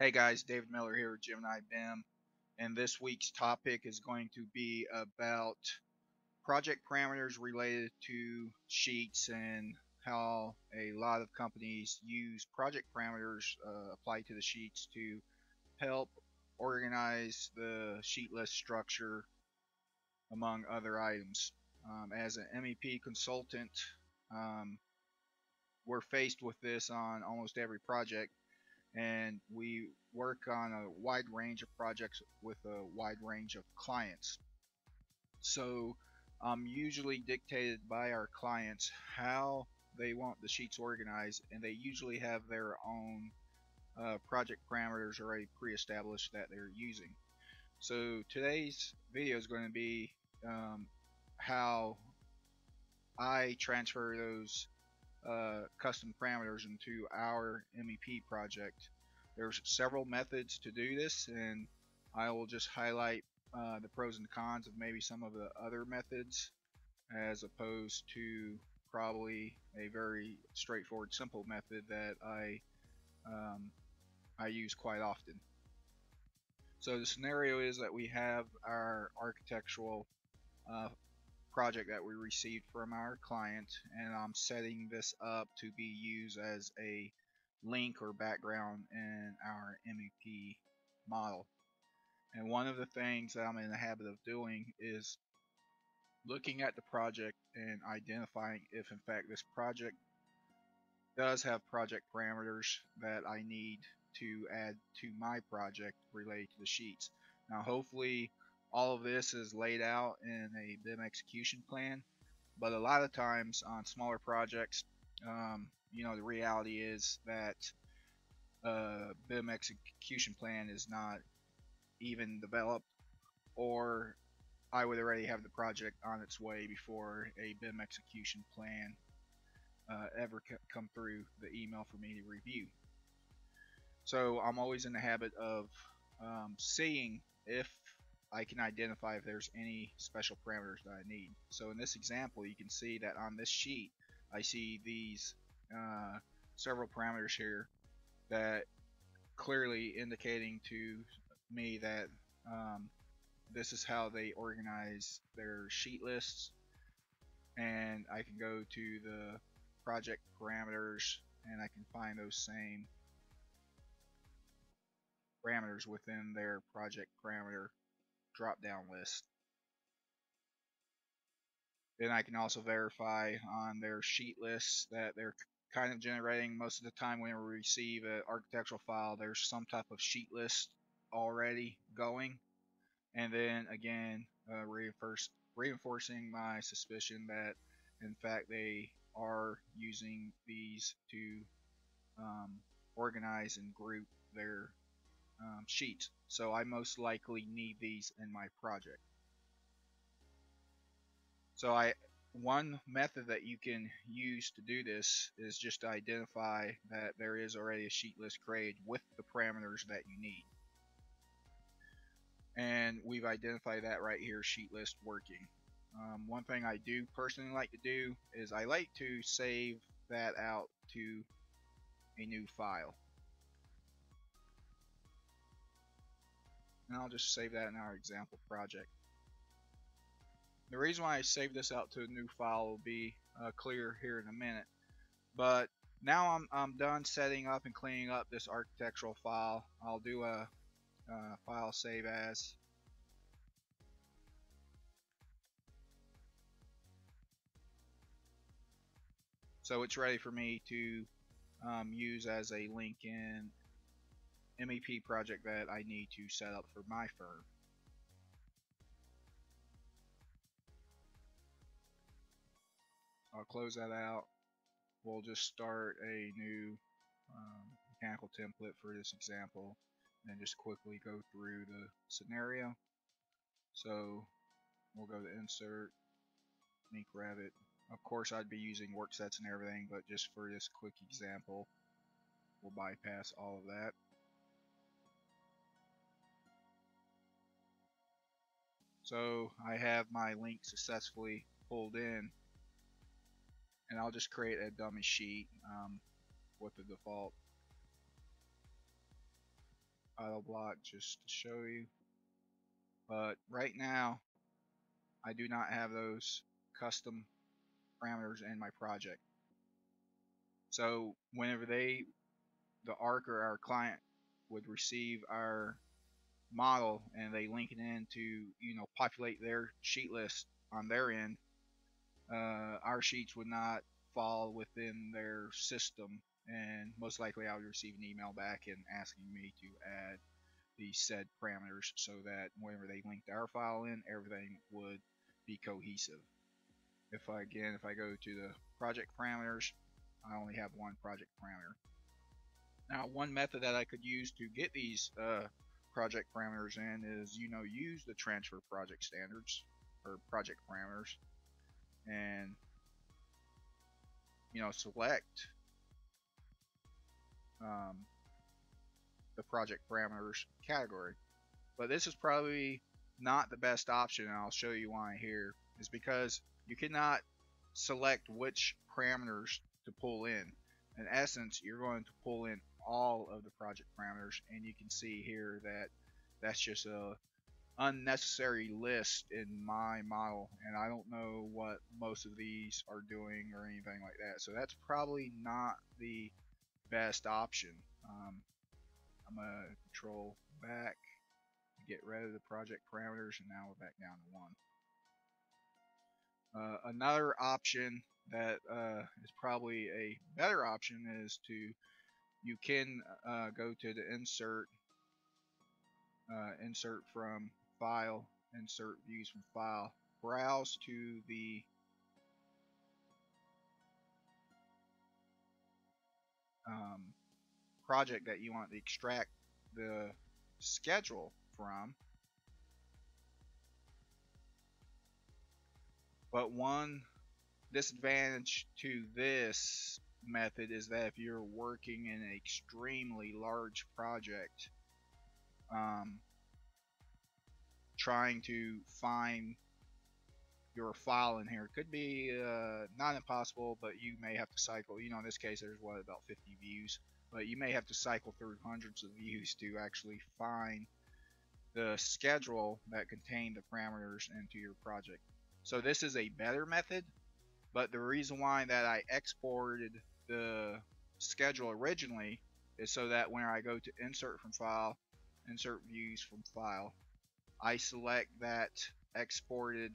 Hey guys, David Miller here with Gemini BIM, and this week's topic is going to be about project parameters related to sheets and how a lot of companies use project parameters applied to the sheets to help organize the sheet list structure among other items. As an MEP consultant, um, we're faced with this on almost every project, and we work on a wide range of projects with a wide range of clients. So I'm usually dictated by our clients how they want the sheets organized, and they usually have their own project parameters already pre-established that they're using. So today's video is going to be how I transfer those custom parameters into our MEP project. There's several methods to do this, and I will just highlight the pros and cons of maybe some of the other methods, as opposed to probably a very straightforward, simple method that um, I use quite often. So the scenario is that we have our architectural uh, project that we received from our client, and I'm setting this up to be used as a link or background in our MEP model. And one of the things that I'm in the habit of doing is looking at the project and identifying if in fact this project does have project parameters that I need to add to my project related to the sheets. Now hopefully all of this is laid out in a BIM execution plan, but a lot of times on smaller projects, the reality is that BIM execution plan is not even developed, or I would already have the project on its way before a BIM execution plan ever come through the email for me to review. So I'm always in the habit of seeing if I can identify if there's any special parameters that I need. So in this example, you can see that on this sheet, I see these several parameters here that clearly indicating to me that this is how they organize their sheet lists. And I can go to the project parameters and I can find those same parameters within their project parameter drop down list. Then I can also verify on their sheet lists that they're kind of generating. Most of the time when we receive an architectural file, there's some type of sheet list already going. And then again, reinforcing my suspicion that in fact they are using these to organize and group their sheets. So I most likely need these in my project. So one method that you can use to do this is just to identify that there is already a sheet list created with the parameters that you need. And we've identified that right here, sheet list working. One thing I do personally like to do is I like to save that out to a new file. And I'll just save that in our example project. The reason why I save this out to a new file will be clear here in a minute. But now I'm done setting up and cleaning up this architectural file. I'll do a file save as. So it's ready for me to use as a link in MEP project that I need to set up for my firm. I'll close that out. We'll just start a new mechanical template for this example and just quickly go through the scenario. So we'll go to insert, make Revit. Of course I'd be using work sets and everything, but just for this quick example, we'll bypass all of that. So I have my link successfully pulled in, and I'll just create a dummy sheet with the default title block just to show you. But right now, I do not have those custom parameters in my project. So whenever the ARC or our client would receive our model and they link it in to, populate their sheet list on their end, our sheets would not fall within their system, and most likely I would receive an email back and asking me to add the said parameters so that whenever they linked our file in, everything would be cohesive. If I go to the project parameters, I only have one project parameter. Now, one method that I could use to get these project parameters in is, use the transfer project standards or project parameters, and select the project parameters category. But this is probably not the best option, and I'll show you why here. Is because you cannot select which parameters to pull in. In essence, you're going to pull in all of the project parameters, and you can see here that that's just a unnecessary list in my model, and I don't know what most of these are doing or anything like that. So that's probably not the best option. I'm gonna control back, get rid of the project parameters, and now we're back down to one. Another option that is probably a better option is you can go to the insert from file, insert views from file, browse to the project that you want to extract the schedule from. But one disadvantage to this method is that if you're working in an extremely large project, trying to find your file in here could be not impossible, but you may have to cycle. In this case, there's about 50 views, but you may have to cycle through hundreds of views to actually find the schedule that contain the parameters into your project. So this is a better method, but the reason why that I exported the schedule originally is so that when I go to insert from file, insert views from file, I select that exported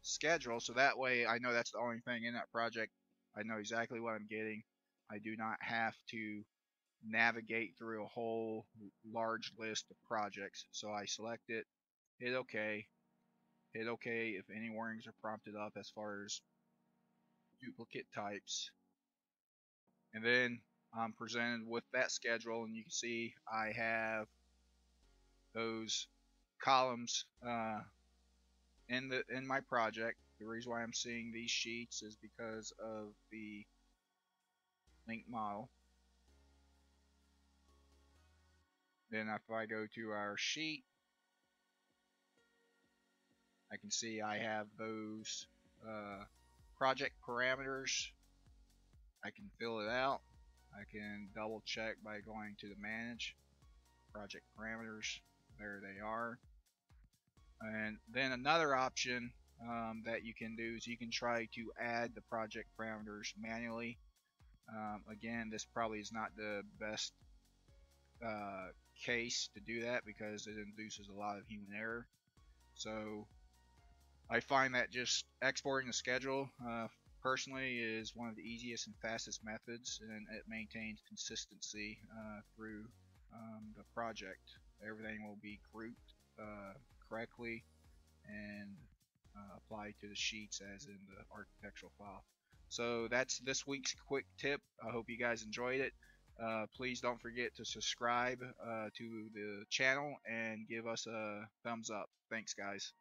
schedule, so that way I know that's the only thing in that project. I know exactly what I'm getting. I do not have to navigate through a whole large list of projects. So I select it, hit OK, if any warnings are prompted up as far as duplicate types, and then I'm presented with that schedule, and you can see I have those columns in my project. The reason why I'm seeing these sheets is because of the link model. Then if I go to our sheet, I can see I have those project parameters. I can fill it out. I can double check by going to the manage project parameters. There they are. And then another option that you can do is you can try to add the project parameters manually. Again, this probably is not the best case to do that because it induces a lot of human error. So I find that just exporting the schedule personally is one of the easiest and fastest methods, and it maintains consistency through the project. Everything will be grouped correctly and applied to the sheets as in the architectural file. So that's this week's quick tip. I hope you guys enjoyed it. Please don't forget to subscribe to the channel and give us a thumbs up. Thanks, guys.